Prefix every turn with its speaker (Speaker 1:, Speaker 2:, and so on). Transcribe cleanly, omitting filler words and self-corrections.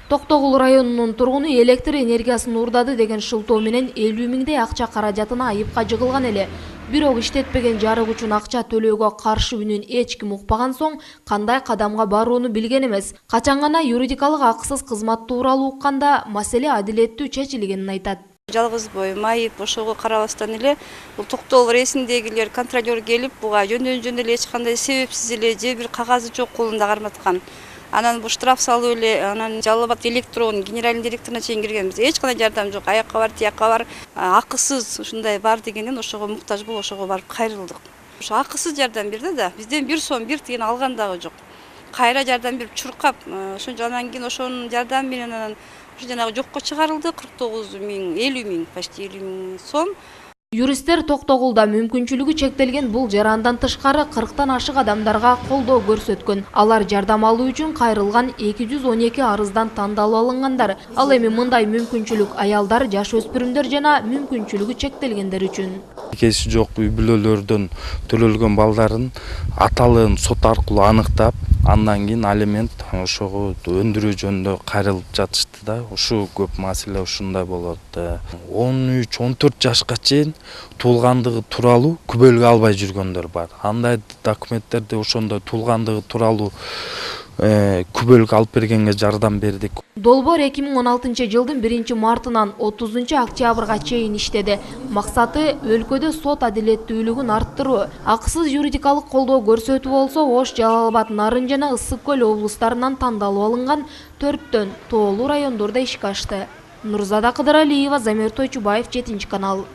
Speaker 1: Токтогул районунун тургуну электр энергиясын урдады деген шылтоо менен 50 миңдей акча каражатына айыпка жыгылган эле. Бирок иштетпеген жарык үчүн акча төлөөгө каршы үнүн эч ким укпаган соң кандай кадамга барууну билген эмес. Качан гана юридикалык акысыз кызмат тууралуу укканда маселе адилеттүү чечилгенин айтат.
Speaker 2: Жалгыз бой майып ошого карабастан эле бул Токтогул рейсиндегилер контролер келип буга жөндөн эле эч кандай себепсиз эле же бир кагазы жок колунда карматкан. Анан бул штраф салып эле анан Жалал Абад электрон генеральный директоруна чейин киргенбиз. Эч кандай жардам жок. Аякка бар, тиякка бар. Акысыз ушундай бар дегенден ошого муктаж болуп ошого барып кайрылдык. Ошо акысыз жардам берди да. Бизден 1 сом 1 тиен алган дагы жок. Кайра жардам берип чуркап, ошон анан кийин ошонун жардамы менен анан жанагы жокко чыгарылды. 49 миң, 50 миң, почти 50 миң сом.
Speaker 1: Юристтер Токтогулда мүмкүнчүлүгү чектелген бул жарандан тышкары 40тан ашык адамдарга колдоо көрсөткөн. Алар жардам алуу үчүн кайрылган 212 арыздан тандалып алынгандар. Ал эми мындай мүмкүнчүлүк аялдар, жаш өспүрүмдөр жана мүмкүнчүлүгү чектелгендер үчүн.
Speaker 3: Кеси жок үй бүлөлөрдөн төлөлгөн балдарын аталыгын сот аркылуу аныктап, андан кийин алимент ошого өндүрүү жөнүндө кайрылып жатышты да. Ушу көп маселе ушундай болот. 13-14 жашка чейин туулгандыгы тууралуу күбөлгө албай жүргөндөр бар. Андай документтерди ошондой туулгандыгы тууралуу күбөлгө алып бергенге жардам бердик.
Speaker 1: Долбоор 2016-жылдын 1-мартынан 30-октябрга чейин иштеди. Максаты өлкөдө сот адилеттүүлүгүн арттыруу. Акысыз юридикалык колдоо көрсөтүү болсо Ош, Жалал Абад, Нарын жана Ысык Көл облустарынан тандалып алынган 4төн тоолуу райондордо ишке ашты. Нурзада Кыдыралиева, Замир Тойчубаев, 7 канал.